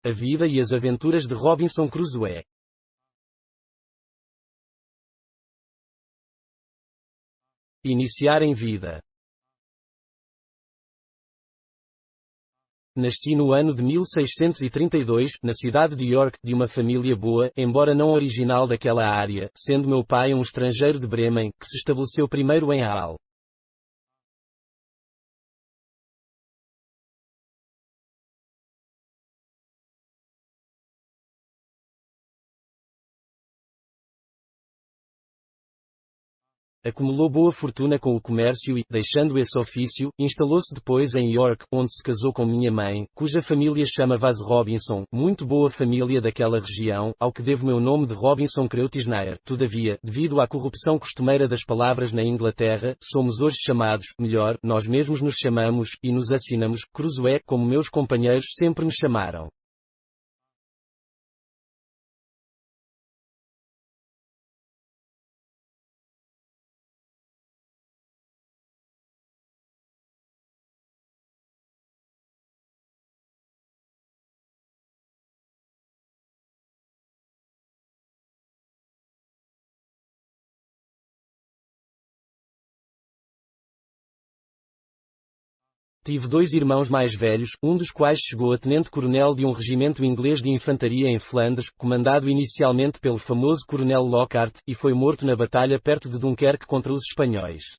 A vida e as aventuras de Robinson Crusoe. Iniciar em vida. Nasci no ano de 1632, na cidade de York, de uma família boa, embora não original daquela área, sendo meu pai um estrangeiro de Bremen, que se estabeleceu primeiro em Halle. Acumulou boa fortuna com o comércio e, deixando esse ofício, instalou-se depois em York, onde se casou com minha mãe, cuja família chama Vaz Robinson, muito boa família daquela região, ao que devo meu nome de Robinson Crusoe. Todavia, devido à corrupção costumeira das palavras na Inglaterra, somos hoje chamados, melhor, nós mesmos nos chamamos, e nos assinamos, Crusoe, como meus companheiros sempre me chamaram. Tive dois irmãos mais velhos, um dos quais chegou a tenente-coronel de um regimento inglês de infantaria em Flandres, comandado inicialmente pelo famoso coronel Lockhart, e foi morto na batalha perto de Dunkerque contra os espanhóis.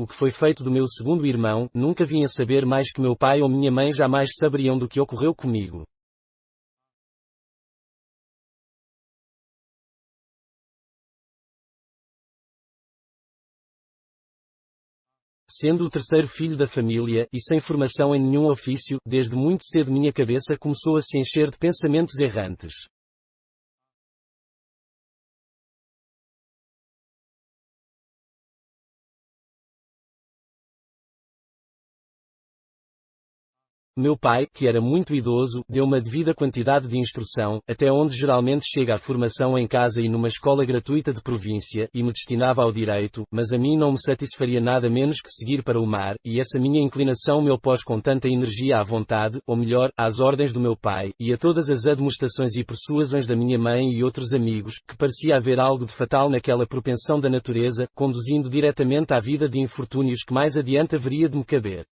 O que foi feito do meu segundo irmão, nunca vim a saber mais que meu pai ou minha mãe jamais saberiam do que ocorreu comigo. Sendo o terceiro filho da família, e sem formação em nenhum ofício, desde muito cedo minha cabeça começou a se encher de pensamentos errantes. Meu pai, que era muito idoso, deu-me a devida quantidade de instrução, até onde geralmente chega a formação em casa e numa escola gratuita de província, e me destinava ao direito, mas a mim não me satisfaria nada menos que seguir para o mar, e essa minha inclinação me opôs com tanta energia à vontade, ou melhor, às ordens do meu pai, e a todas as admoestações e persuasões da minha mãe e outros amigos, que parecia haver algo de fatal naquela propensão da natureza, conduzindo diretamente à vida de infortúnios que mais adiante haveria de me caber.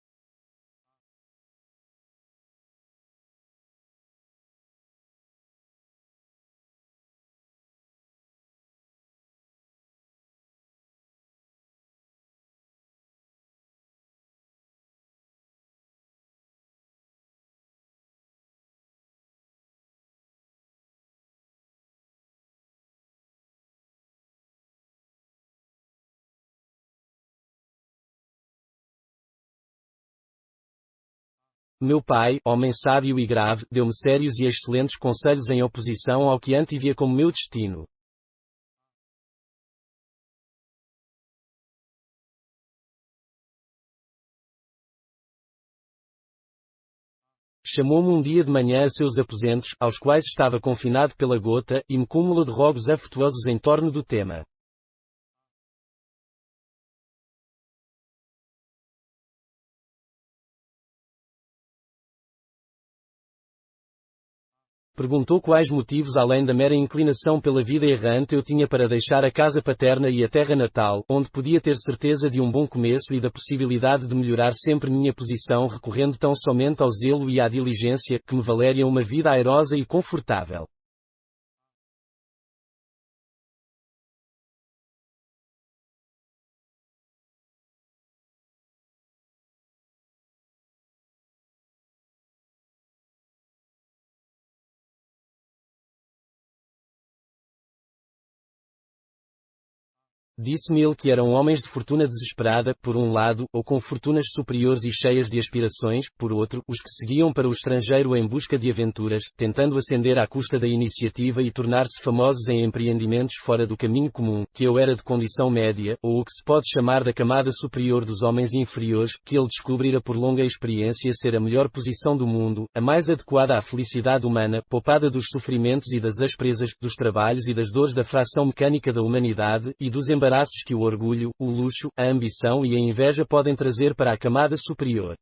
Meu pai, homem sábio e grave, deu-me sérios e excelentes conselhos em oposição ao que antevia como meu destino. Chamou-me um dia de manhã a seus aposentos, aos quais estava confinado pela gota, e me cúmula de rogos afetuosos em torno do tema. Perguntou quais motivos além da mera inclinação pela vida errante eu tinha para deixar a casa paterna e a terra natal, onde podia ter certeza de um bom começo e da possibilidade de melhorar sempre minha posição recorrendo tão somente ao zelo e à diligência, que me valeriam uma vida airosa e confortável. Disse-me ele que eram homens de fortuna desesperada, por um lado, ou com fortunas superiores e cheias de aspirações, por outro, os que seguiam para o estrangeiro em busca de aventuras, tentando ascender à custa da iniciativa e tornar-se famosos em empreendimentos fora do caminho comum, que eu era de condição média, ou o que se pode chamar da camada superior dos homens inferiores, que ele descobrira por longa experiência ser a melhor posição do mundo, a mais adequada à felicidade humana, poupada dos sofrimentos e das asperezas, dos trabalhos e das dores da fração mecânica da humanidade, e dos embaraços que o orgulho, o luxo, a ambição e a inveja podem trazer para a camada superior.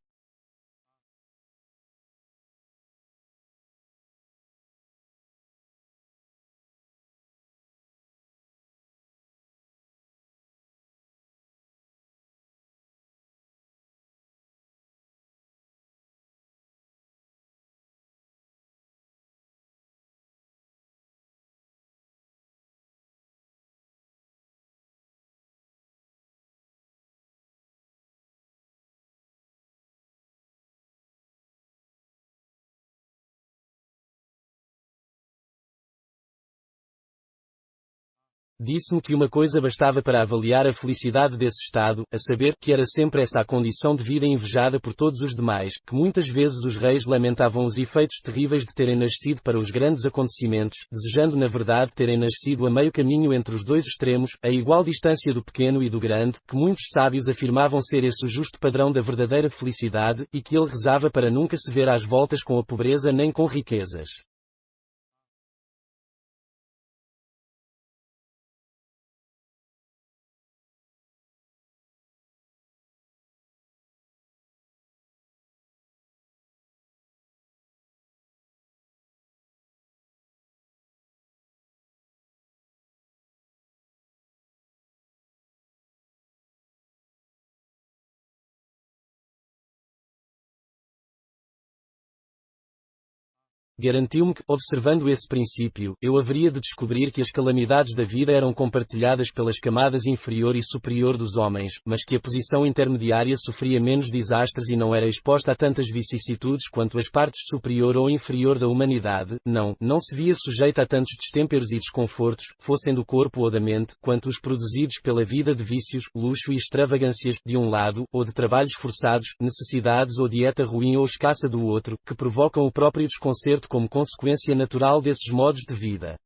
Disse-me que uma coisa bastava para avaliar a felicidade desse estado, a saber, que era sempre essa a condição de vida invejada por todos os demais, que muitas vezes os reis lamentavam os efeitos terríveis de terem nascido para os grandes acontecimentos, desejando na verdade terem nascido a meio caminho entre os dois extremos, a igual distância do pequeno e do grande, que muitos sábios afirmavam ser esse o justo padrão da verdadeira felicidade, e que ele rezava para nunca se ver às voltas com a pobreza nem com riquezas. Garantiu-me que, observando esse princípio, eu haveria de descobrir que as calamidades da vida eram compartilhadas pelas camadas inferior e superior dos homens, mas que a posição intermediária sofria menos desastres e não era exposta a tantas vicissitudes quanto as partes superior ou inferior da humanidade, não se via sujeita a tantos destemperos e desconfortos, fossem do corpo ou da mente, quanto os produzidos pela vida de vícios, luxo e extravagâncias, de um lado, ou de trabalhos forçados, necessidades ou dieta ruim ou escassa do outro, que provocam o próprio desconcerto como consequência natural desses modos de vida.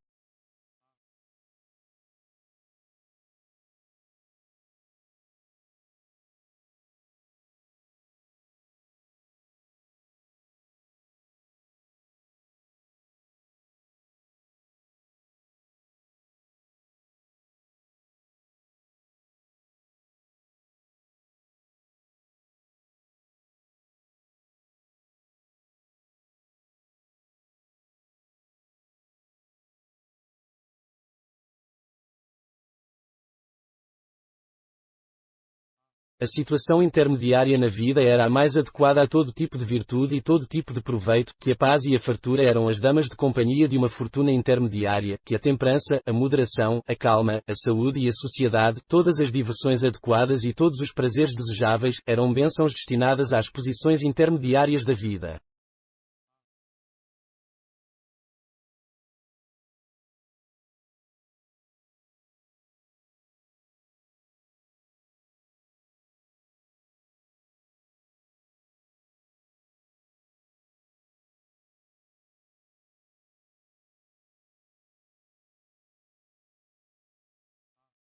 A situação intermediária na vida era a mais adequada a todo tipo de virtude e todo tipo de proveito, que a paz e a fartura eram as damas de companhia de uma fortuna intermediária, que a temperança, a moderação, a calma, a saúde e a sociedade, todas as diversões adequadas e todos os prazeres desejáveis, eram bênçãos destinadas às posições intermediárias da vida.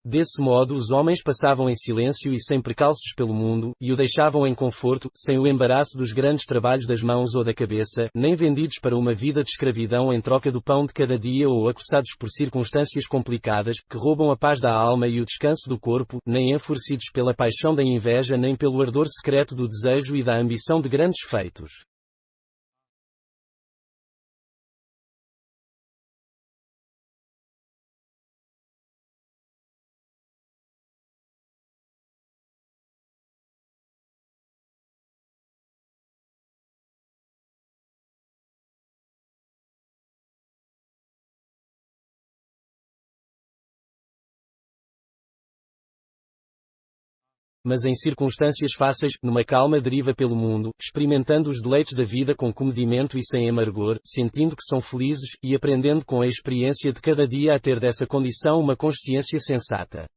Desse modo os homens passavam em silêncio e sem precalços pelo mundo, e o deixavam em conforto, sem o embaraço dos grandes trabalhos das mãos ou da cabeça, nem vendidos para uma vida de escravidão em troca do pão de cada dia ou acossados por circunstâncias complicadas, que roubam a paz da alma e o descanso do corpo, nem enfurecidos pela paixão da inveja nem pelo ardor secreto do desejo e da ambição de grandes feitos. Mas em circunstâncias fáceis, numa calma deriva pelo mundo, experimentando os deleites da vida com comedimento e sem amargor, sentindo que são felizes, e aprendendo com a experiência de cada dia a ter dessa condição uma consciência sensata.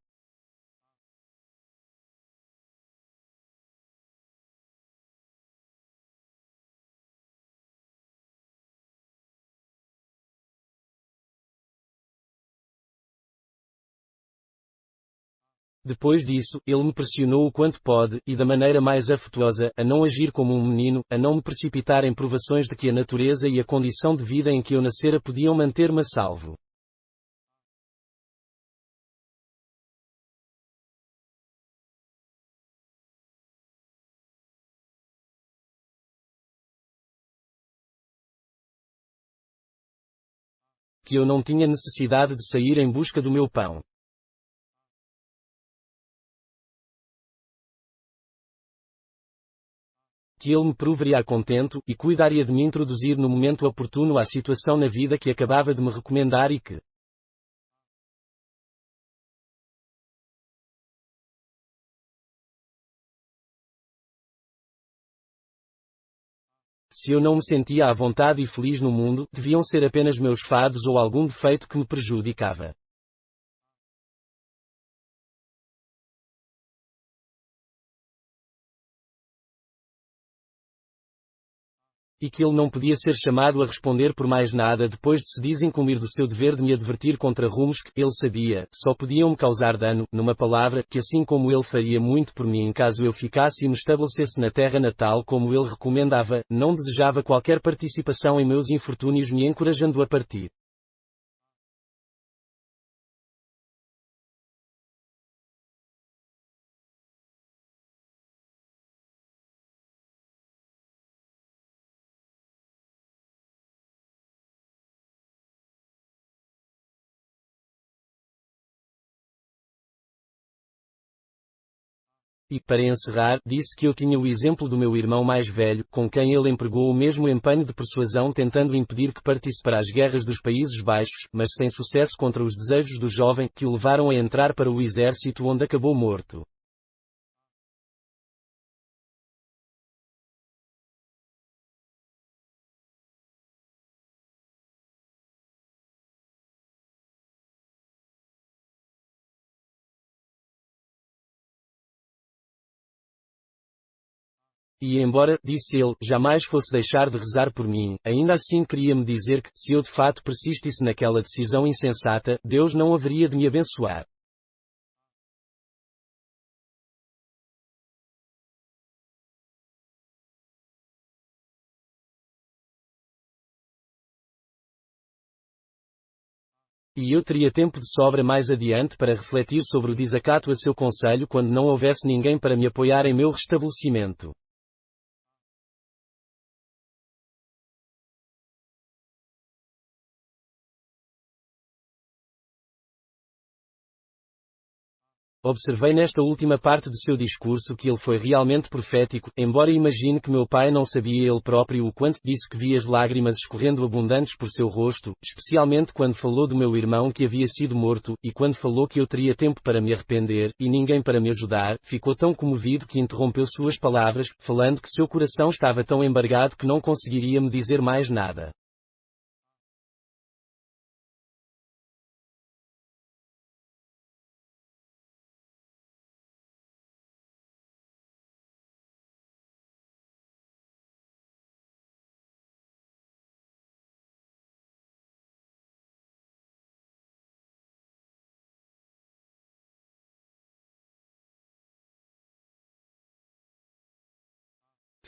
Depois disso, ele me pressionou o quanto pode, e da maneira mais afetuosa, a não agir como um menino, a não me precipitar em provações de que a natureza e a condição de vida em que eu nascera podiam manter-me a salvo. Que eu não tinha necessidade de sair em busca do meu pão. Que ele me proveria a contento, e cuidaria de me introduzir no momento oportuno à situação na vida que acabava de me recomendar e que, se eu não me sentia à vontade e feliz no mundo, deviam ser apenas meus fados ou algum defeito que me prejudicava. E que ele não podia ser chamado a responder por mais nada depois de se desincumbir do seu dever de me advertir contra rumos que, ele sabia, só podiam me causar dano, numa palavra, que assim como ele faria muito por mim caso eu ficasse e me estabelecesse na terra natal como ele recomendava, não desejava qualquer participação em meus infortúnios me encorajando a partir. E, para encerrar, disse que eu tinha o exemplo do meu irmão mais velho, com quem ele empregou o mesmo empenho de persuasão tentando impedir que partisse para as guerras dos Países Baixos, mas sem sucesso contra os desejos do jovem, que o levaram a entrar para o exército onde acabou morto. E embora, disse ele, jamais fosse deixar de rezar por mim, ainda assim queria-me dizer que, se eu de fato persistisse naquela decisão insensata, Deus não haveria de me abençoar. E eu teria tempo de sobra mais adiante para refletir sobre o desacato a seu conselho quando não houvesse ninguém para me apoiar em meu restabelecimento. Observei nesta última parte de seu discurso que ele foi realmente profético, embora imagine que meu pai não sabia ele próprio o quanto disse que via as lágrimas escorrendo abundantes por seu rosto, especialmente quando falou do meu irmão que havia sido morto, e quando falou que eu teria tempo para me arrepender, e ninguém para me ajudar, ficou tão comovido que interrompeu suas palavras, falando que seu coração estava tão embargado que não conseguiria me dizer mais nada.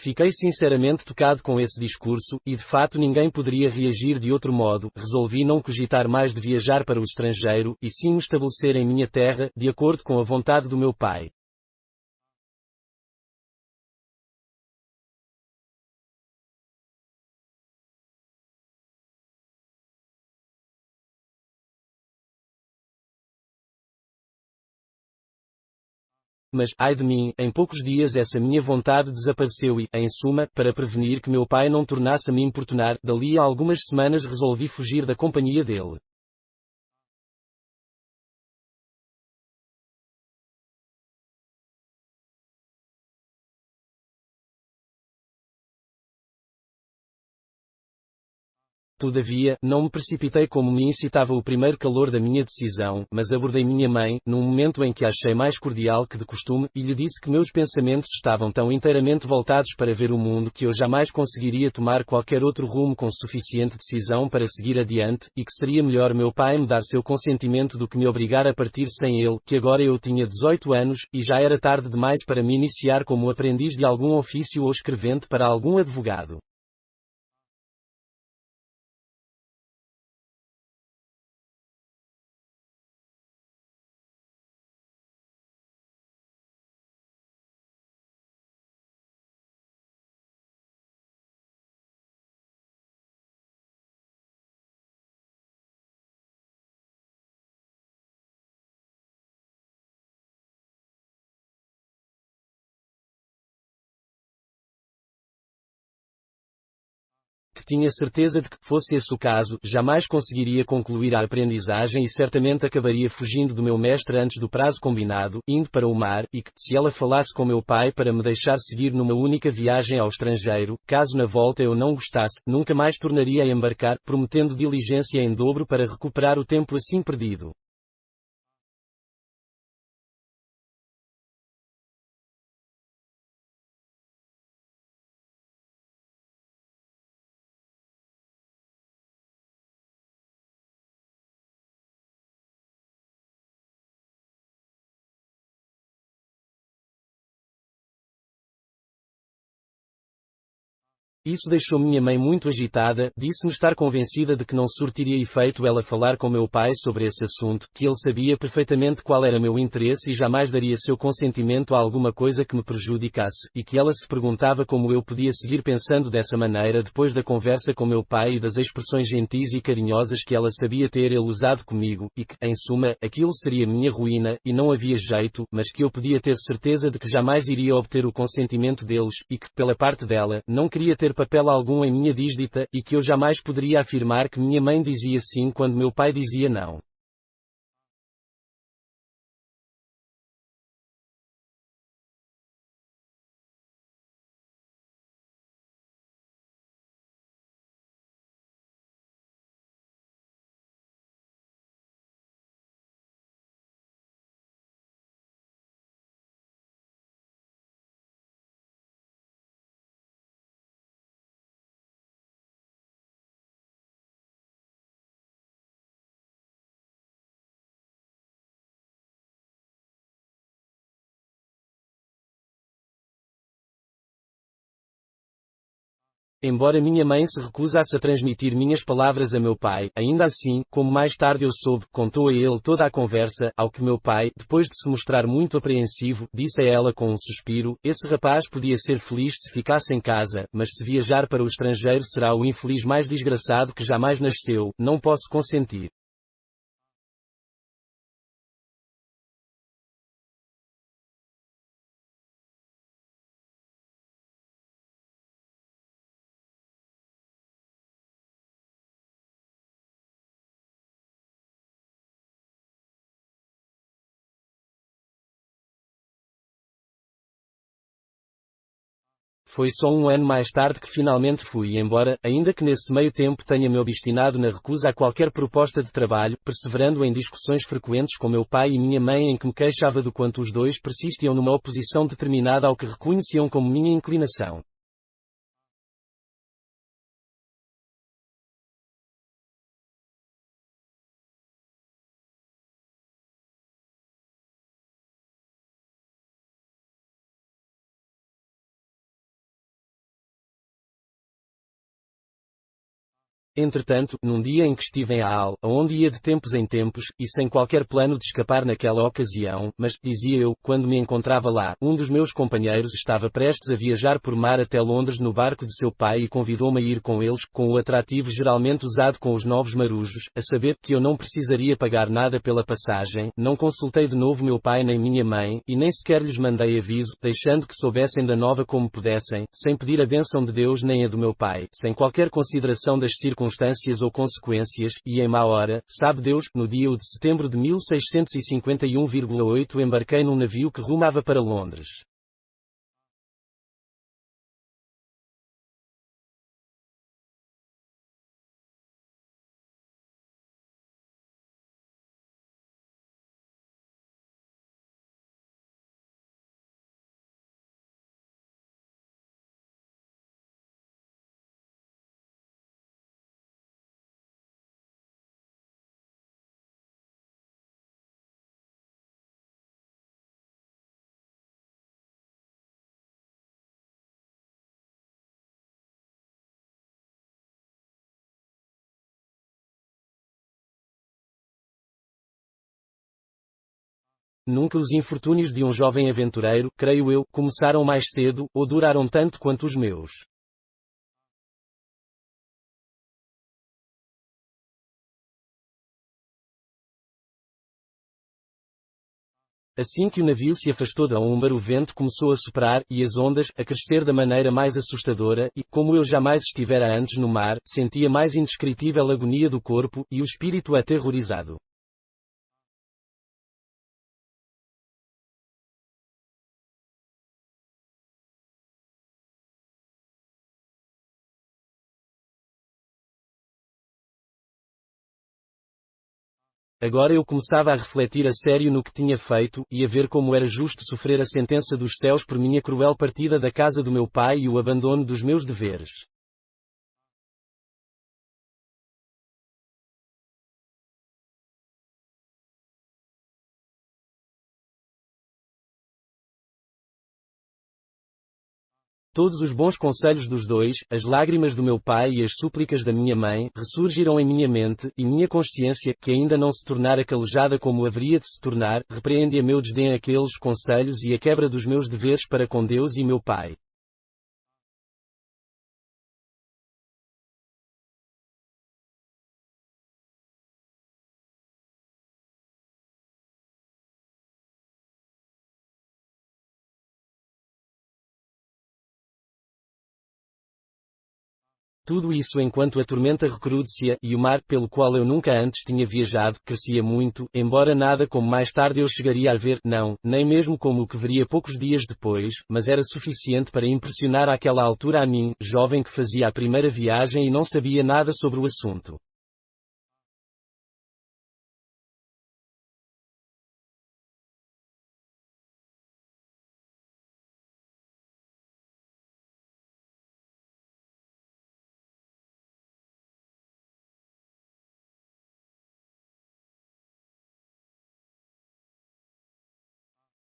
Fiquei sinceramente tocado com esse discurso, e de fato ninguém poderia reagir de outro modo. Resolvi não cogitar mais de viajar para o estrangeiro, e sim me estabelecer em minha terra, de acordo com a vontade do meu pai. Mas, ai de mim, em poucos dias essa minha vontade desapareceu e, em suma, para prevenir que meu pai não tornasse a me importunar, dali a algumas semanas resolvi fugir da companhia dele. Todavia, não me precipitei como me incitava o primeiro calor da minha decisão, mas abordei minha mãe, num momento em que a achei mais cordial que de costume, e lhe disse que meus pensamentos estavam tão inteiramente voltados para ver o mundo que eu jamais conseguiria tomar qualquer outro rumo com suficiente decisão para seguir adiante, e que seria melhor meu pai me dar seu consentimento do que me obrigar a partir sem ele, que agora eu tinha 18 anos, e já era tarde demais para me iniciar como aprendiz de algum ofício ou escrevente para algum advogado. Que tinha certeza de que, fosse esse o caso, jamais conseguiria concluir a aprendizagem e certamente acabaria fugindo do meu mestre antes do prazo combinado, indo para o mar, e que, se ela falasse com meu pai para me deixar seguir numa única viagem ao estrangeiro, caso na volta eu não gostasse, nunca mais tornaria a embarcar, prometendo diligência em dobro para recuperar o tempo assim perdido. Isso deixou minha mãe muito agitada, disse-me estar convencida de que não surtiria efeito ela falar com meu pai sobre esse assunto, que ele sabia perfeitamente qual era meu interesse e jamais daria seu consentimento a alguma coisa que me prejudicasse, e que ela se perguntava como eu podia seguir pensando dessa maneira depois da conversa com meu pai e das expressões gentis e carinhosas que ela sabia ter ele usado comigo, e que, em suma, aquilo seria minha ruína, e não havia jeito, mas que eu podia ter certeza de que jamais iria obter o consentimento deles, e que, pela parte dela, não queria ter papel algum em minha dísdita, e que eu jamais poderia afirmar que minha mãe dizia sim quando meu pai dizia não. Embora minha mãe se recusasse a transmitir minhas palavras a meu pai, ainda assim, como mais tarde eu soube, contou a ele toda a conversa, ao que meu pai, depois de se mostrar muito apreensivo, disse a ela com um suspiro, esse rapaz podia ser feliz se ficasse em casa, mas se viajar para o estrangeiro será o infeliz mais desgraçado que jamais nasceu, não posso consentir. Foi só um ano mais tarde que finalmente fui embora, ainda que nesse meio tempo tenha-me obstinado na recusa a qualquer proposta de trabalho, perseverando em discussões frequentes com meu pai e minha mãe em que me queixava do quanto os dois persistiam numa oposição determinada ao que reconheciam como minha inclinação. Entretanto, num dia em que estive em Aal, aonde ia de tempos em tempos, e sem qualquer plano de escapar naquela ocasião, mas, dizia eu, quando me encontrava lá, um dos meus companheiros estava prestes a viajar por mar até Londres no barco de seu pai e convidou-me a ir com eles, com o atrativo geralmente usado com os novos marujos, a saber, que eu não precisaria pagar nada pela passagem, não consultei de novo meu pai nem minha mãe, e nem sequer lhes mandei aviso, deixando que soubessem da nova como pudessem, sem pedir a bênção de Deus nem a do meu pai, sem qualquer consideração das circunstâncias ou consequências, e em má hora, sabe Deus, no dia de setembro de 1651,8 embarquei num navio que rumava para Londres. Nunca os infortúnios de um jovem aventureiro, creio eu, começaram mais cedo, ou duraram tanto quanto os meus. Assim que o navio se afastou da Úmbar, o vento começou a soprar, e as ondas, a crescer da maneira mais assustadora, e, como eu jamais estivera antes no mar, sentia mais indescritível agonia do corpo, e o espírito aterrorizado. Agora eu começava a refletir a sério no que tinha feito, e a ver como era justo sofrer a sentença dos céus por minha cruel partida da casa do meu pai e o abandono dos meus deveres. Todos os bons conselhos dos dois, as lágrimas do meu pai e as súplicas da minha mãe, ressurgiram em minha mente, e minha consciência, que ainda não se tornara calejada como haveria de se tornar, repreende a meu desdém aqueles conselhos e a quebra dos meus deveres para com Deus e meu pai. Tudo isso enquanto a tormenta recrudescia, e o mar, pelo qual eu nunca antes tinha viajado, crescia muito, embora nada como mais tarde eu chegaria a ver, não, nem mesmo como o que veria poucos dias depois, mas era suficiente para impressionar àquela altura a mim, jovem que fazia a primeira viagem e não sabia nada sobre o assunto.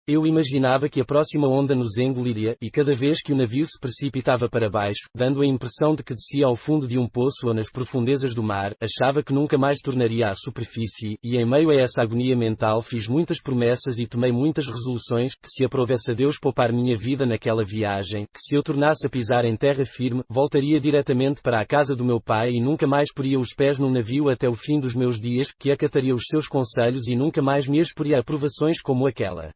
Eu imaginava que a próxima onda nos engoliria, e cada vez que o navio se precipitava para baixo, dando a impressão de que descia ao fundo de um poço ou nas profundezas do mar, achava que nunca mais tornaria à superfície, e em meio a essa agonia mental fiz muitas promessas e tomei muitas resoluções, que se aprovesse a Deus poupar minha vida naquela viagem, que se eu tornasse a pisar em terra firme, voltaria diretamente para a casa do meu pai e nunca mais poria os pés num navio até o fim dos meus dias, que acataria os seus conselhos e nunca mais me exporia a provações como aquela.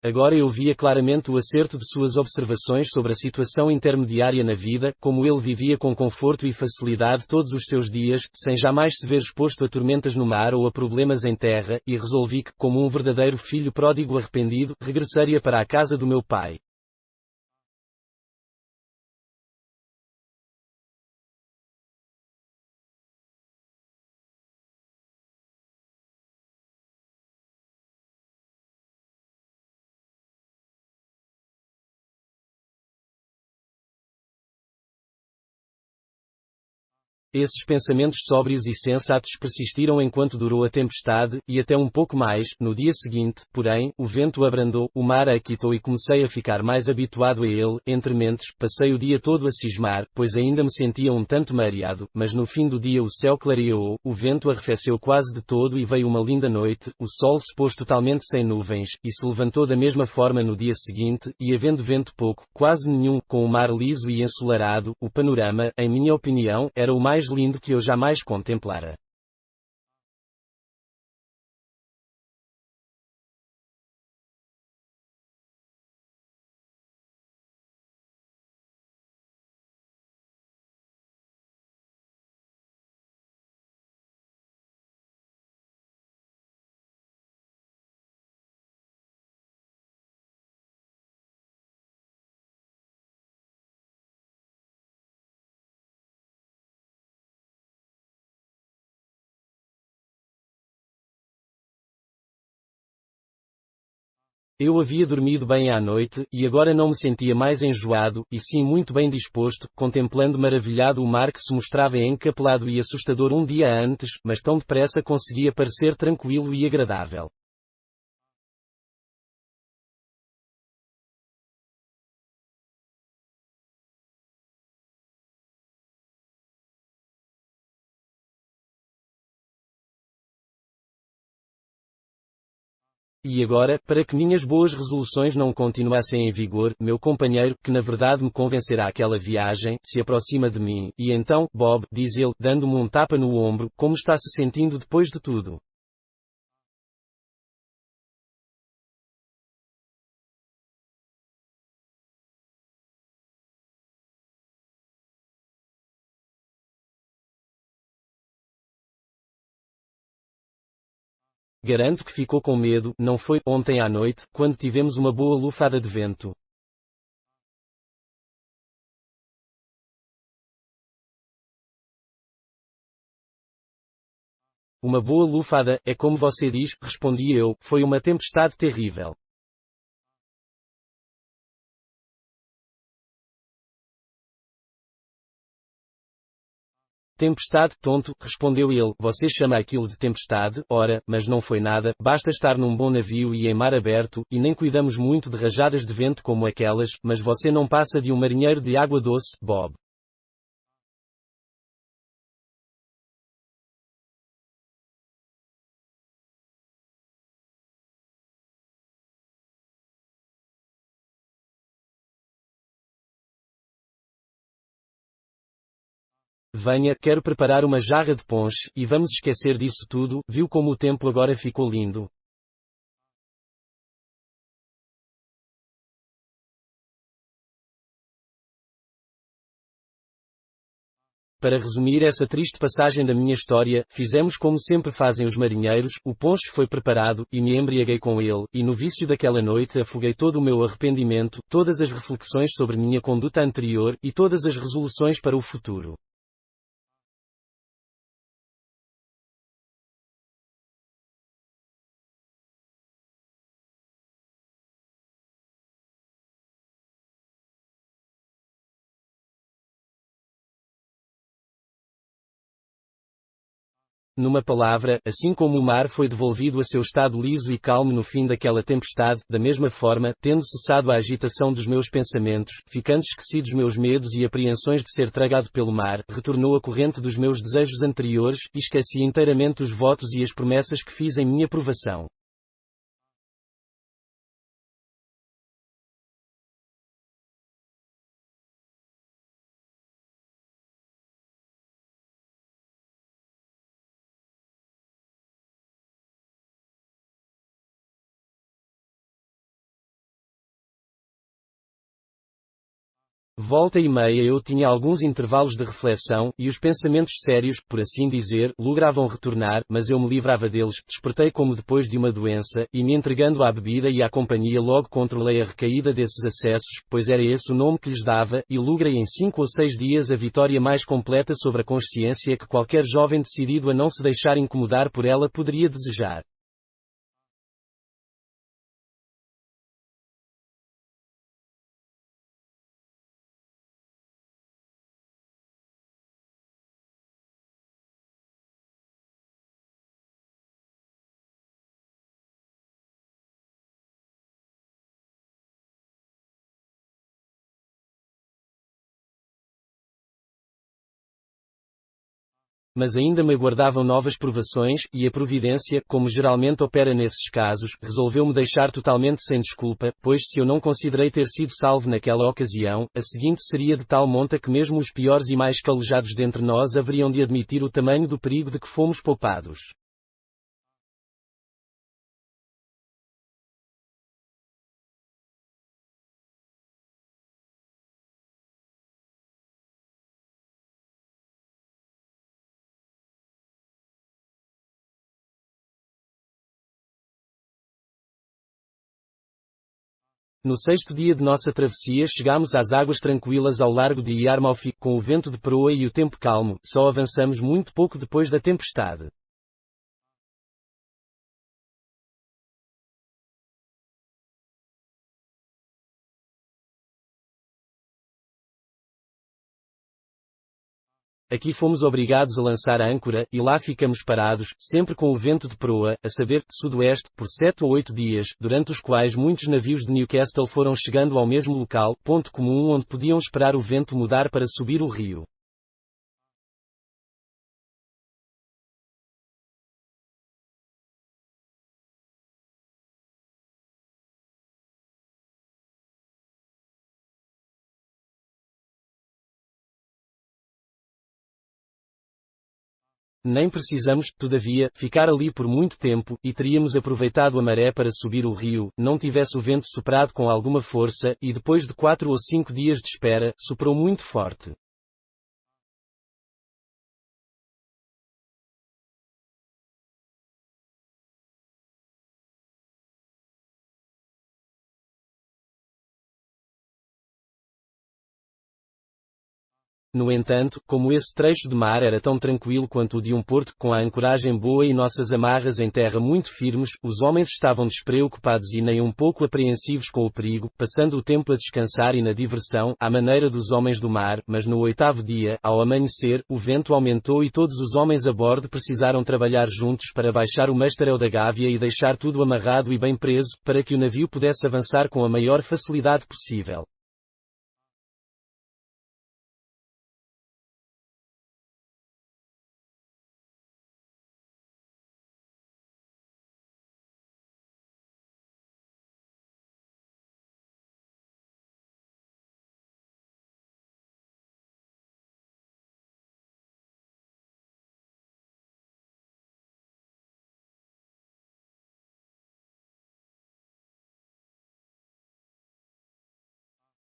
Agora eu via claramente o acerto de suas observações sobre a situação intermediária na vida, como ele vivia com conforto e facilidade todos os seus dias, sem jamais se ver exposto a tormentas no mar ou a problemas em terra, e resolvi que, como um verdadeiro filho pródigo arrependido, regressaria para a casa do meu pai. Esses pensamentos sóbrios e sensatos persistiram enquanto durou a tempestade, e até um pouco mais, no dia seguinte, porém, o vento abrandou, o mar aquietou e comecei a ficar mais habituado a ele, entre mentes, passei o dia todo a cismar, pois ainda me sentia um tanto mareado, mas no fim do dia o céu clareou, o vento arrefeceu quase de todo e veio uma linda noite, o sol se pôs totalmente sem nuvens, e se levantou da mesma forma no dia seguinte, e havendo vento pouco, quase nenhum, com o mar liso e ensolarado, o panorama, em minha opinião, era o mais lindo que eu jamais contemplara. Eu havia dormido bem à noite, e agora não me sentia mais enjoado, e sim muito bem disposto, contemplando maravilhado o mar que se mostrava encapelado e assustador um dia antes, mas tão depressa conseguia parecer tranquilo e agradável. E agora, para que minhas boas resoluções não continuassem em vigor, meu companheiro, que na verdade me convencerá aquela viagem, se aproxima de mim, e então, Bob, diz ele, dando-me um tapa no ombro, como está se sentindo depois de tudo? Garanto que ficou com medo, não foi, ontem à noite, quando tivemos uma boa lufada de vento. Uma boa lufada, é como você diz, respondi eu, foi uma tempestade terrível. Tempestade, tonto, respondeu ele, você chama aquilo de tempestade, ora, mas não foi nada, basta estar num bom navio e em mar aberto, e nem cuidamos muito de rajadas de vento como aquelas, mas você não passa de um marinheiro de água doce, Bob. Venha, quero preparar uma jarra de ponche, e vamos esquecer disso tudo, viu como o tempo agora ficou lindo. Para resumir essa triste passagem da minha história, fizemos como sempre fazem os marinheiros, o ponche foi preparado, e me embriaguei com ele, e no vício daquela noite afoguei todo o meu arrependimento, todas as reflexões sobre minha conduta anterior, e todas as resoluções para o futuro. Numa palavra, assim como o mar foi devolvido a seu estado liso e calmo no fim daquela tempestade, da mesma forma, tendo cessado a agitação dos meus pensamentos, ficando esquecidos meus medos e apreensões de ser tragado pelo mar, retornou a corrente dos meus desejos anteriores, e esqueci inteiramente os votos e as promessas que fiz em minha provação. Volta e meia eu tinha alguns intervalos de reflexão, e os pensamentos sérios, por assim dizer, logravam retornar, mas eu me livrava deles, despertei como depois de uma doença, e me entregando à bebida e à companhia logo controlei a recaída desses acessos, pois era esse o nome que lhes dava, e logrei em 5 ou 6 dias a vitória mais completa sobre a consciência que qualquer jovem decidido a não se deixar incomodar por ela poderia desejar. Mas ainda me aguardavam novas provações, e a providência, como geralmente opera nesses casos, resolveu-me deixar totalmente sem desculpa, pois se eu não considerei ter sido salvo naquela ocasião, a seguinte seria de tal monta que mesmo os piores e mais calejados dentre nós haveriam de admitir o tamanho do perigo de que fomos poupados. No sexto dia de nossa travessia chegámos às águas tranquilas ao largo de Yarmouth, com o vento de proa e o tempo calmo, só avançamos muito pouco depois da tempestade. Aqui fomos obrigados a lançar a âncora, e lá ficamos parados, sempre com o vento de proa, a saber, sudoeste, por 7 ou 8 dias, durante os quais muitos navios de Newcastle foram chegando ao mesmo local, ponto comum onde podiam esperar o vento mudar para subir o rio. Nem precisamos, todavia, ficar ali por muito tempo, e teríamos aproveitado a maré para subir o rio, não tivesse o vento soprado com alguma força, e depois de 4 ou 5 dias de espera, soprou muito forte. No entanto, como esse trecho de mar era tão tranquilo quanto o de um porto, com a ancoragem boa e nossas amarras em terra muito firmes, os homens estavam despreocupados e nem um pouco apreensivos com o perigo, passando o tempo a descansar e na diversão, à maneira dos homens do mar, mas no 8º dia, ao amanhecer, o vento aumentou e todos os homens a bordo precisaram trabalhar juntos para baixar o mastro da gávea e deixar tudo amarrado e bem preso, para que o navio pudesse avançar com a maior facilidade possível.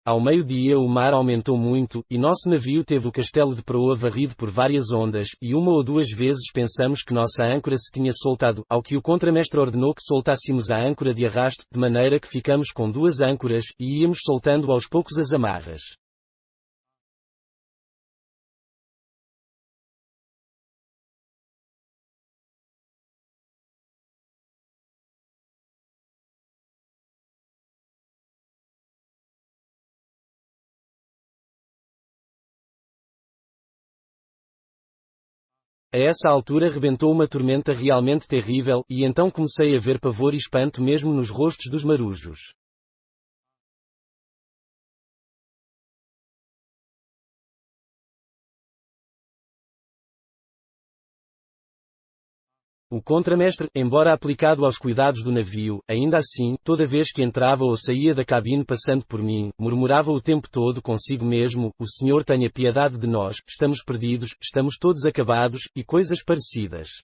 Ao meio-dia o mar aumentou muito, e nosso navio teve o castelo de proa varrido por várias ondas, e uma ou duas vezes pensamos que nossa âncora se tinha soltado, ao que o contramestre ordenou que soltássemos a âncora de arrasto, de maneira que ficamos com duas âncoras, e íamos soltando aos poucos as amarras. A essa altura rebentou uma tormenta realmente terrível, e então comecei a ver pavor e espanto mesmo nos rostos dos marujos. O contramestre, embora aplicado aos cuidados do navio, ainda assim, toda vez que entrava ou saía da cabine passando por mim, murmurava o tempo todo consigo mesmo: "O Senhor tenha piedade de nós, estamos perdidos, estamos todos acabados", e coisas parecidas.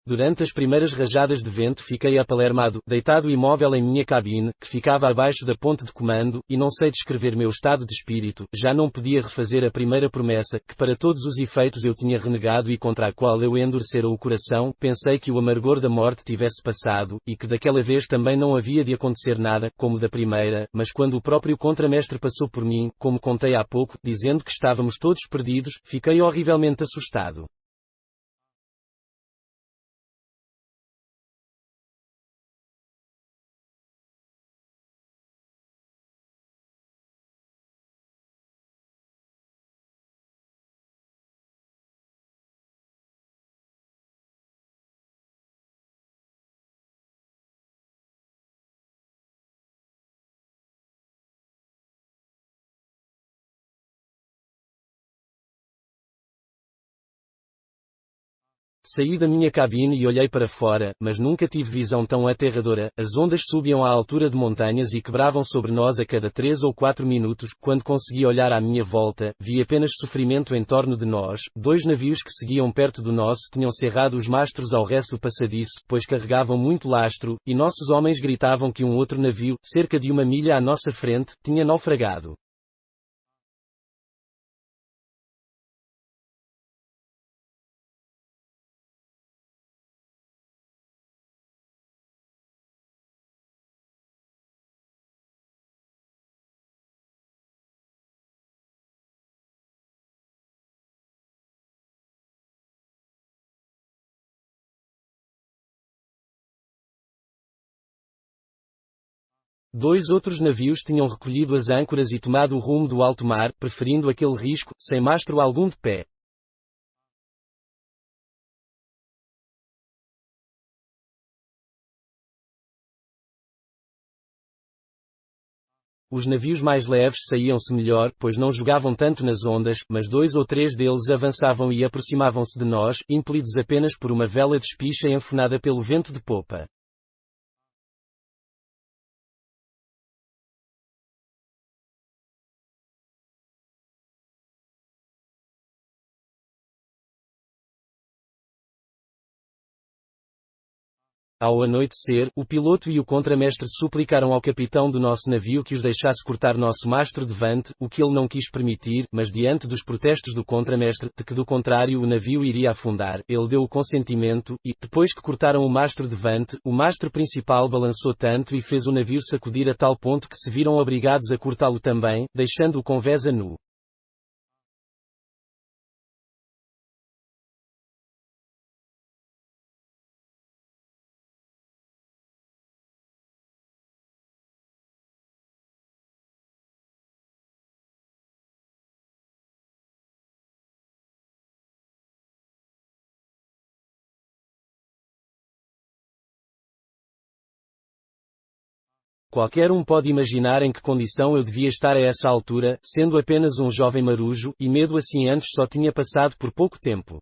Durante as primeiras rajadas de vento fiquei apalermado, deitado imóvel em minha cabine, que ficava abaixo da ponte de comando, e não sei descrever meu estado de espírito, já não podia refazer a primeira promessa, que para todos os efeitos eu tinha renegado e contra a qual eu endurecera o coração, pensei que o amargor da morte tivesse passado, e que daquela vez também não havia de acontecer nada, como da primeira, mas quando o próprio contramestre passou por mim, como contei há pouco, dizendo que estávamos todos perdidos, fiquei horrivelmente assustado. Saí da minha cabine e olhei para fora, mas nunca tive visão tão aterradora. As ondas subiam à altura de montanhas e quebravam sobre nós a cada 3 ou 4 minutos. Quando consegui olhar à minha volta, vi apenas sofrimento em torno de nós. Dois navios que seguiam perto do nosso tinham cerrado os mastros ao resto do passadiço, pois carregavam muito lastro, e nossos homens gritavam que um outro navio, cerca de 1 milha à nossa frente, tinha naufragado. 2 outros navios tinham recolhido as âncoras e tomado o rumo do alto mar, preferindo aquele risco, sem mastro algum de pé. Os navios mais leves saíam-se melhor, pois não jogavam tanto nas ondas, mas 2 ou 3 deles avançavam e aproximavam-se de nós, impelidos apenas por uma vela de espicha enfunada pelo vento de popa. Ao anoitecer, o piloto e o contramestre suplicaram ao capitão do nosso navio que os deixasse cortar nosso mastro devante, o que ele não quis permitir, mas diante dos protestos do contramestre, de que do contrário o navio iria afundar, ele deu o consentimento, e, depois que cortaram o mastro devante, o mastro principal balançou tanto e fez o navio sacudir a tal ponto que se viram obrigados a cortá-lo também, deixando-o com vés a nu. Qualquer um pode imaginar em que condição eu devia estar a essa altura, sendo apenas um jovem marujo, e medo assim antes só tinha passado por pouco tempo.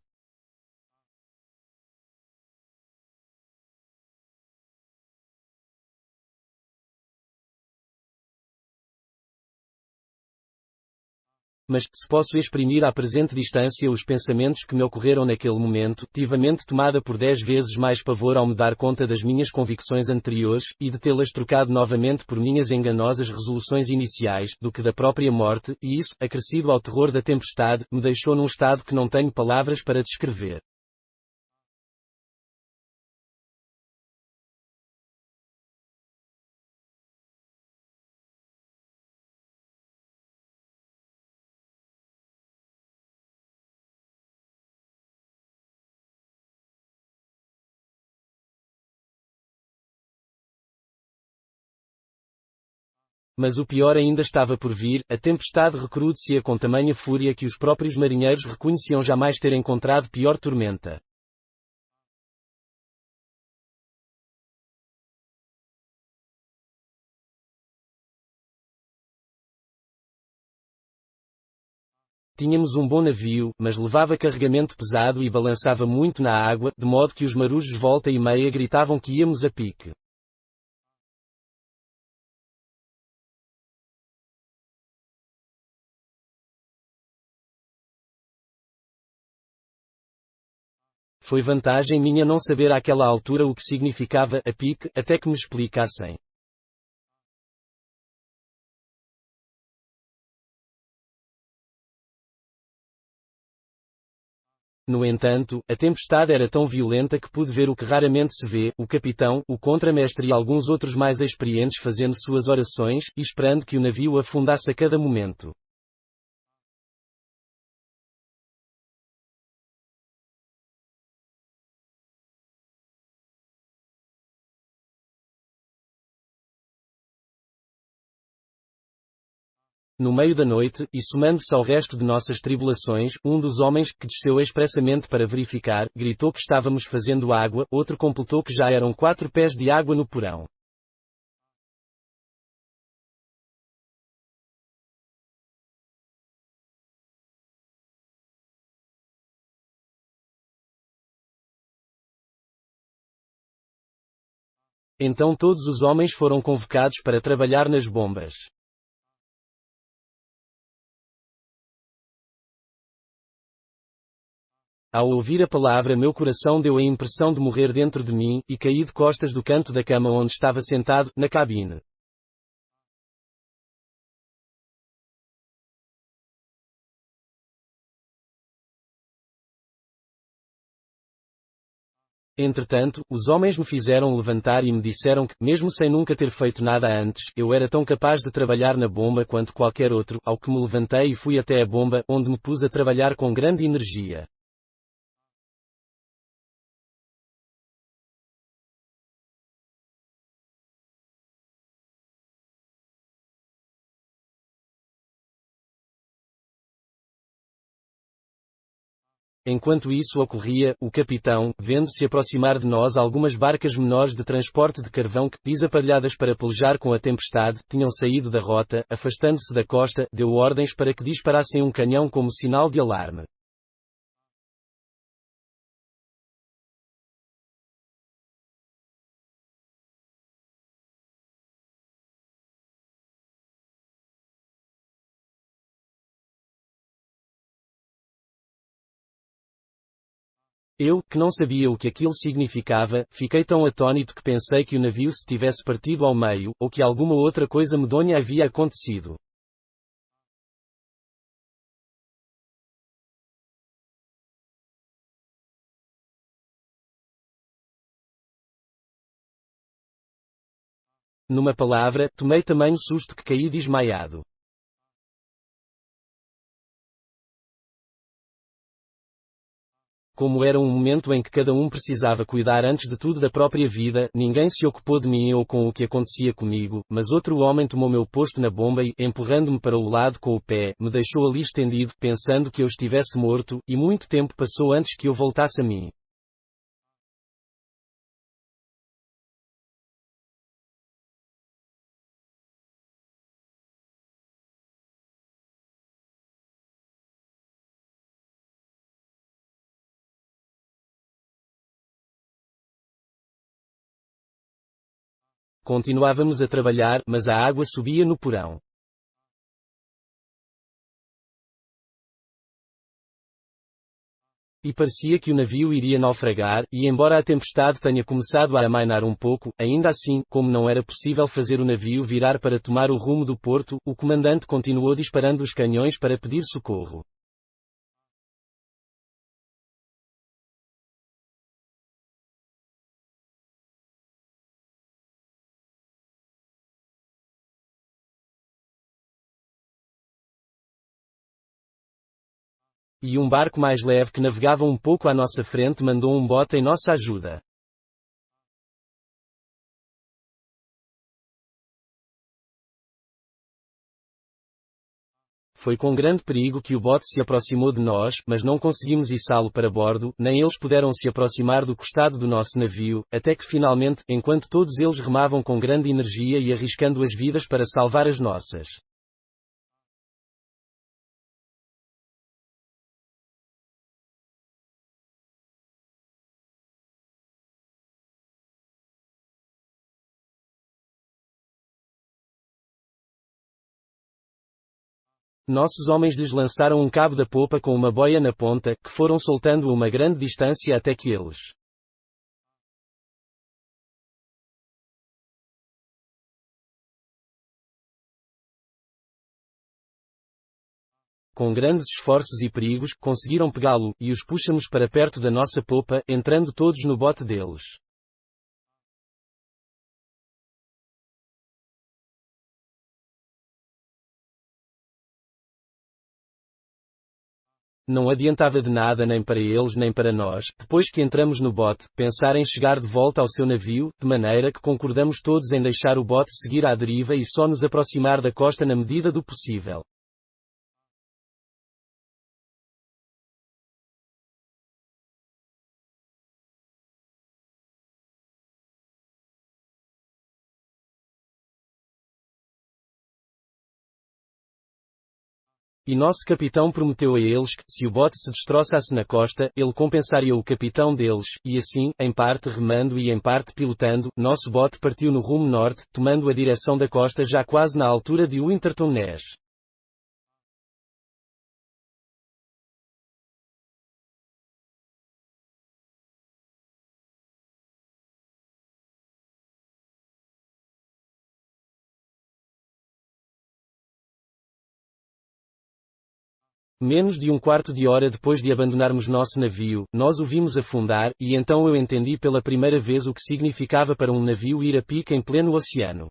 Mas, se posso exprimir à presente distância os pensamentos que me ocorreram naquele momento, tive a mente tomada por 10 vezes mais pavor ao me dar conta das minhas convicções anteriores, e de tê-las trocado novamente por minhas enganosas resoluções iniciais, do que da própria morte, e isso, acrescido ao terror da tempestade, me deixou num estado que não tenho palavras para descrever. Mas o pior ainda estava por vir, a tempestade recrudescia com tamanha fúria que os próprios marinheiros reconheciam jamais ter encontrado pior tormenta. Tínhamos um bom navio, mas levava carregamento pesado e balançava muito na água, de modo que os marujos volta e meia gritavam que íamos a pique. Foi vantagem minha não saber àquela altura o que significava a pique, até que me explicassem. No entanto, a tempestade era tão violenta que pude ver o que raramente se vê, o capitão, o contramestre e alguns outros mais experientes fazendo suas orações, e esperando que o navio afundasse a cada momento. No meio da noite, e somando-se ao resto de nossas tribulações, um dos homens, que desceu expressamente para verificar, gritou que estávamos fazendo água, outro completou que já eram 4 pés de água no porão. Então todos os homens foram convocados para trabalhar nas bombas. Ao ouvir a palavra meu coração deu a impressão de morrer dentro de mim, e caí de costas do canto da cama onde estava sentado, na cabine. Entretanto, os homens me fizeram levantar e me disseram que, mesmo sem nunca ter feito nada antes, eu era tão capaz de trabalhar na bomba quanto qualquer outro, ao que me levantei e fui até a bomba, onde me pus a trabalhar com grande energia. Enquanto isso ocorria, o capitão, vendo-se aproximar de nós algumas barcas menores de transporte de carvão que, desaparelhadas para pelejar com a tempestade, tinham saído da rota, afastando-se da costa, deu ordens para que disparassem um canhão como sinal de alarme. Eu, que não sabia o que aquilo significava, fiquei tão atônito que pensei que o navio se tivesse partido ao meio, ou que alguma outra coisa medonha havia acontecido. Numa palavra, tomei tamanho susto que caí desmaiado. Como era um momento em que cada um precisava cuidar antes de tudo da própria vida, ninguém se ocupou de mim ou com o que acontecia comigo, mas outro homem tomou meu posto na bomba e, empurrando-me para o lado com o pé, me deixou ali estendido, pensando que eu estivesse morto, e muito tempo passou antes que eu voltasse a mim. Continuávamos a trabalhar, mas a água subia no porão. E parecia que o navio iria naufragar, e embora a tempestade tenha começado a amainar um pouco, ainda assim, como não era possível fazer o navio virar para tomar o rumo do porto, o comandante continuou disparando os canhões para pedir socorro. E um barco mais leve que navegava um pouco à nossa frente mandou um bote em nossa ajuda. Foi com grande perigo que o bote se aproximou de nós, mas não conseguimos içá-lo para bordo, nem eles puderam se aproximar do costado do nosso navio, até que finalmente, enquanto todos eles remavam com grande energia e arriscando as vidas para salvar as nossas. Nossos homens lhes lançaram um cabo da popa com uma boia na ponta, que foram soltando a uma grande distância até que eles. Com grandes esforços e perigos, conseguiram pegá-lo, e os puxamos para perto da nossa popa, entrando todos no bote deles. Não adiantava de nada nem para eles nem para nós, depois que entramos no bote, pensar em chegar de volta ao seu navio, de maneira que concordamos todos em deixar o bote seguir à deriva e só nos aproximar da costa na medida do possível. E nosso capitão prometeu a eles que, se o bote se destroçasse na costa, ele compensaria o capitão deles, e assim, em parte remando e em parte pilotando, nosso bote partiu no rumo norte, tomando a direção da costa já quase na altura de Winterton Ness. Menos de um quarto de hora depois de abandonarmos nosso navio, nós o vimos afundar, e então eu entendi pela primeira vez o que significava para um navio ir a pique em pleno oceano.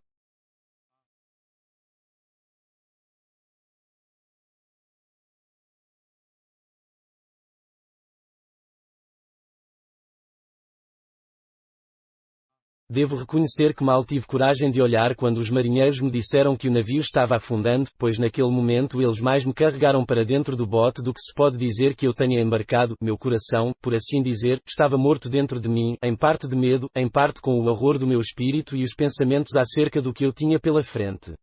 Devo reconhecer que mal tive coragem de olhar quando os marinheiros me disseram que o navio estava afundando, pois naquele momento eles mais me carregaram para dentro do bote do que se pode dizer que eu tenha embarcado. Meu coração, por assim dizer, estava morto dentro de mim, em parte de medo, em parte com o horror do meu espírito e os pensamentos acerca do que eu tinha pela frente.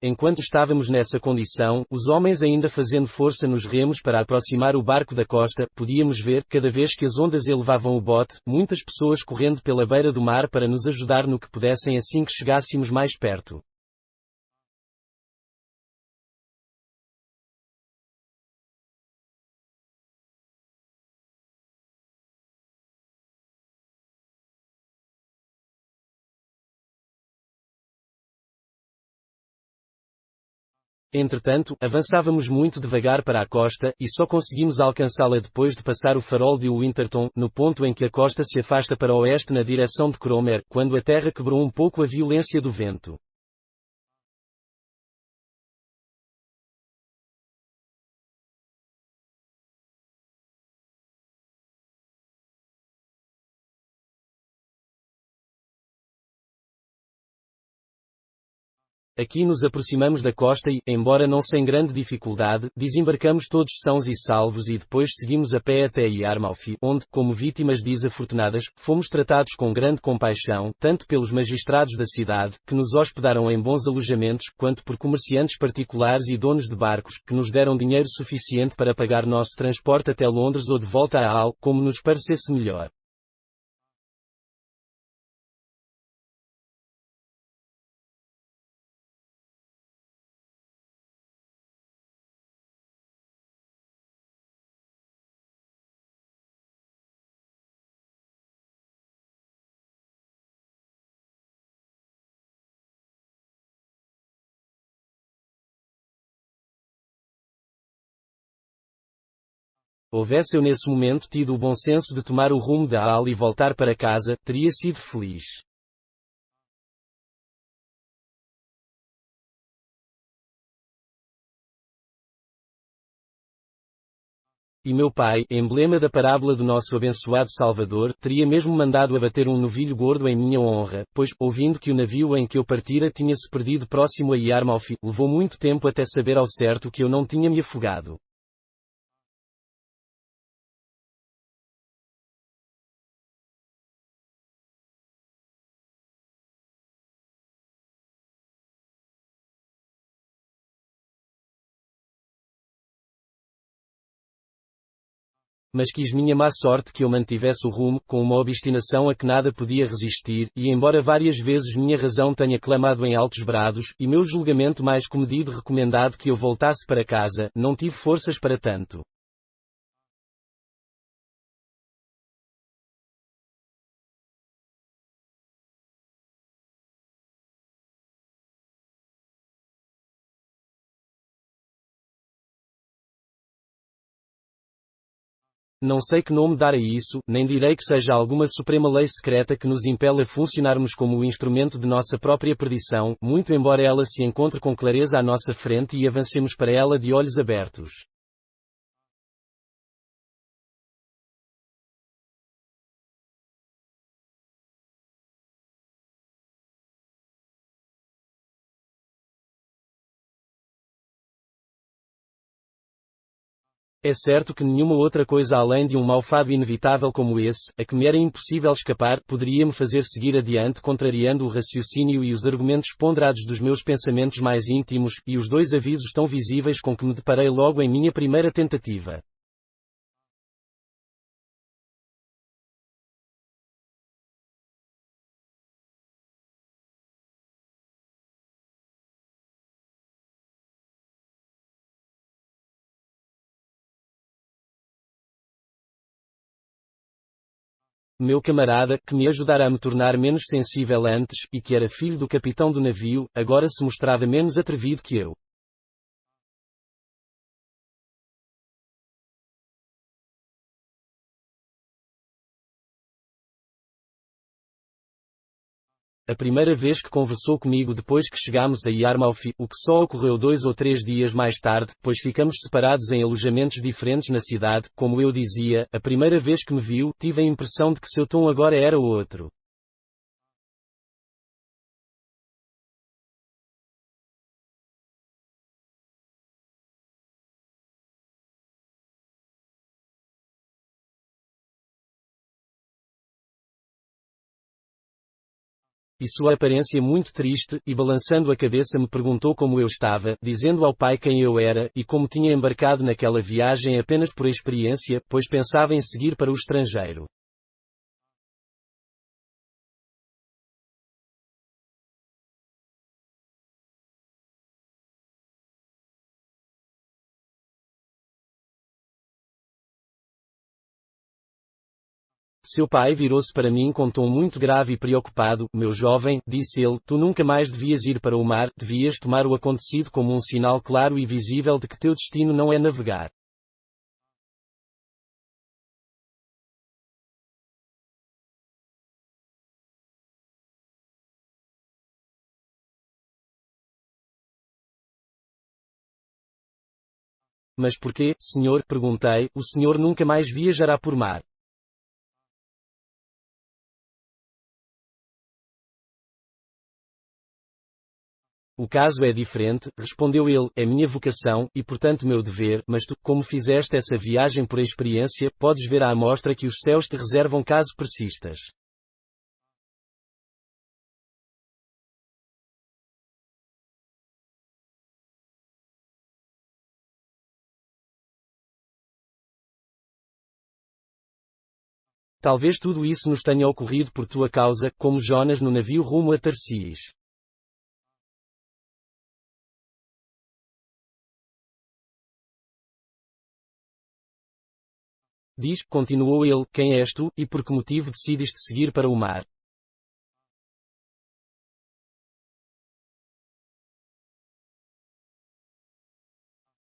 Enquanto estávamos nessa condição, os homens ainda fazendo força nos remos para aproximar o barco da costa, podíamos ver, cada vez que as ondas elevavam o bote, muitas pessoas correndo pela beira do mar para nos ajudar no que pudessem assim que chegássemos mais perto. Entretanto, avançávamos muito devagar para a costa, e só conseguimos alcançá-la depois de passar o farol de Winterton, no ponto em que a costa se afasta para o oeste na direção de Cromer, quando a terra quebrou um pouco a violência do vento. Aqui nos aproximamos da costa e, embora não sem grande dificuldade, desembarcamos todos sãos e salvos e depois seguimos a pé até Yarmouth, onde, como vítimas desafortunadas, fomos tratados com grande compaixão, tanto pelos magistrados da cidade, que nos hospedaram em bons alojamentos, quanto por comerciantes particulares e donos de barcos, que nos deram dinheiro suficiente para pagar nosso transporte até Londres ou de volta a Hull, como nos parecesse melhor. Houvesse eu nesse momento tido o bom senso de tomar o rumo da Hull e voltar para casa, teria sido feliz. E meu pai, emblema da parábola do nosso abençoado Salvador, teria mesmo mandado abater um novilho gordo em minha honra, pois, ouvindo que o navio em que eu partira tinha-se perdido próximo a Yarmouth, levou muito tempo até saber ao certo que eu não tinha me afogado. Mas quis minha má sorte que eu mantivesse o rumo, com uma obstinação a que nada podia resistir, e embora várias vezes minha razão tenha clamado em altos brados, e meu julgamento mais comedido recomendado que eu voltasse para casa, não tive forças para tanto. Não sei que nome dar a isso, nem direi que seja alguma suprema lei secreta que nos impele a funcionarmos como o instrumento de nossa própria perdição, muito embora ela se encontre com clareza à nossa frente e avancemos para ela de olhos abertos. É certo que nenhuma outra coisa além de um mau fado inevitável como esse, a que me era impossível escapar, poderia me fazer seguir adiante contrariando o raciocínio e os argumentos ponderados dos meus pensamentos mais íntimos, e os dois avisos tão visíveis com que me deparei logo em minha primeira tentativa. Meu camarada, que me ajudara a me tornar menos sensível antes, e que era filho do capitão do navio, agora se mostrava menos atrevido que eu. A primeira vez que conversou comigo depois que chegámos a Yarmouth, o que só ocorreu 2 ou 3 dias mais tarde, pois ficamos separados em alojamentos diferentes na cidade, como eu dizia, a primeira vez que me viu, tive a impressão de que seu tom agora era outro. E sua aparência muito triste, e balançando a cabeça me perguntou como eu estava, dizendo ao pai quem eu era, e como tinha embarcado naquela viagem apenas por experiência, pois pensava em seguir para o estrangeiro. Seu pai virou-se para mim com tom muito grave e preocupado. Meu jovem, disse ele, tu nunca mais devias ir para o mar, devias tomar o acontecido como um sinal claro e visível de que teu destino não é navegar. Mas por quê, senhor? Perguntei, o senhor nunca mais viajará por mar. O caso é diferente, respondeu ele, é minha vocação, e portanto meu dever, mas tu, como fizeste essa viagem por experiência, podes ver à amostra que os céus te reservam caso persistas. Talvez tudo isso nos tenha ocorrido por tua causa, como Jonas no navio rumo a Tarsís. Diz, continuou ele, quem és tu, e por que motivo decidiste seguir para o mar?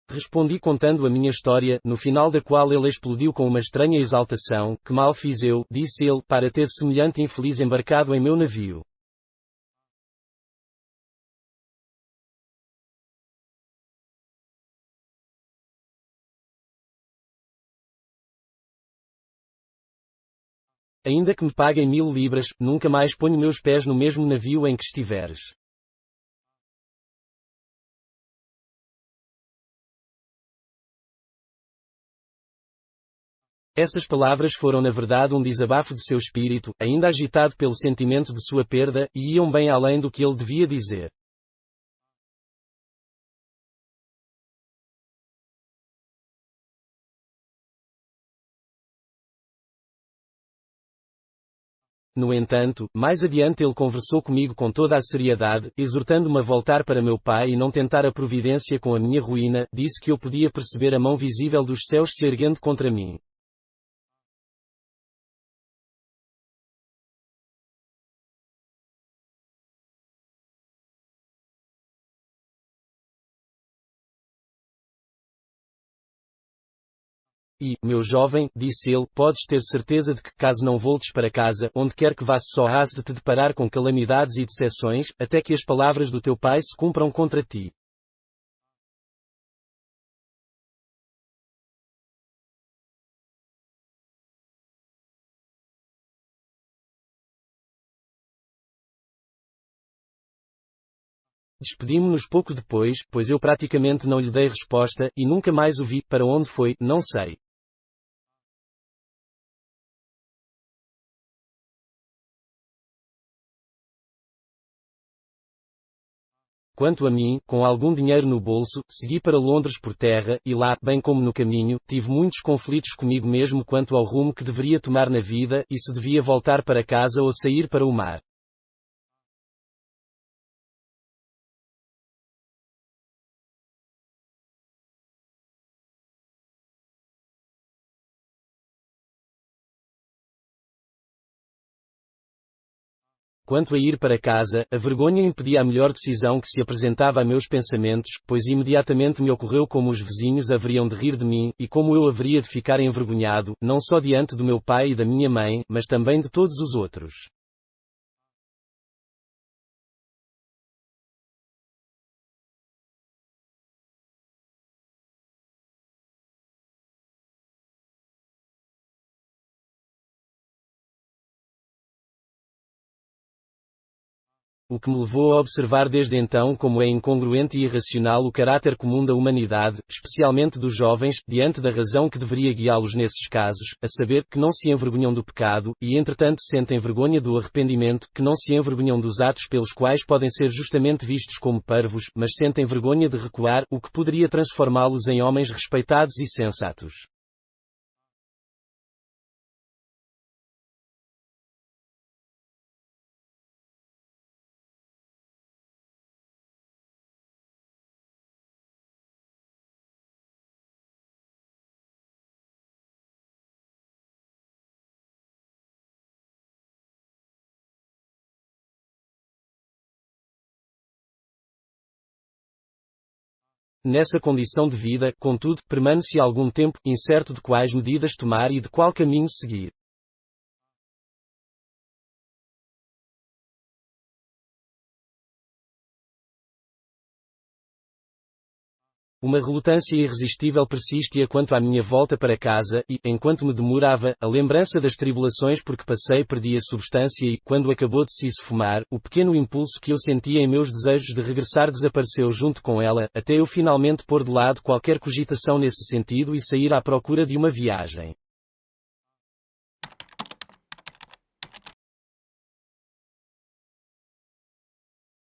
Respondi contando a minha história, no final da qual ele explodiu com uma estranha exaltação, que mal fiz eu, disse ele, para ter semelhante infeliz embarcado em meu navio. Ainda que me paguem 1000 libras, nunca mais ponho meus pés no mesmo navio em que estiveres. Essas palavras foram na verdade um desabafo de seu espírito, ainda agitado pelo sentimento de sua perda, e iam bem além do que ele devia dizer. No entanto, mais adiante ele conversou comigo com toda a seriedade, exortando-me a voltar para meu pai e não tentar a providência com a minha ruína, disse que eu podia perceber a mão visível dos céus se erguendo contra mim. E, meu jovem, disse ele, podes ter certeza de que, caso não voltes para casa, onde quer que vás só has de te deparar com calamidades e decepções, até que as palavras do teu pai se cumpram contra ti. Despedimos-nos pouco depois, pois eu praticamente não lhe dei resposta, e nunca mais o vi. Para onde foi, não sei. Quanto a mim, com algum dinheiro no bolso, segui para Londres por terra, e lá, bem como no caminho, tive muitos conflitos comigo mesmo quanto ao rumo que deveria tomar na vida, e se devia voltar para casa ou sair para o mar. Quanto a ir para casa, a vergonha impedia a melhor decisão que se apresentava a meus pensamentos, pois imediatamente me ocorreu como os vizinhos haveriam de rir de mim, e como eu haveria de ficar envergonhado, não só diante do meu pai e da minha mãe, mas também de todos os outros. o que me levou a observar desde então como é incongruente e irracional o caráter comum da humanidade, especialmente dos jovens, diante da razão que deveria guiá-los nesses casos, a saber, que não se envergonham do pecado, e entretanto sentem vergonha do arrependimento, que não se envergonham dos atos pelos quais podem ser justamente vistos como parvos, mas sentem vergonha de recuar, o que poderia transformá-los em homens respeitados e sensatos. Nessa condição de vida, contudo, permaneci algum tempo, incerto de quais medidas tomar e de qual caminho seguir. Uma relutância irresistível persistia quanto à minha volta para casa, e, enquanto me demorava, a lembrança das tribulações por que passei perdia substância e, quando acabou de se esfumar, o pequeno impulso que eu sentia em meus desejos de regressar desapareceu junto com ela, até eu finalmente pôr de lado qualquer cogitação nesse sentido e sair à procura de uma viagem.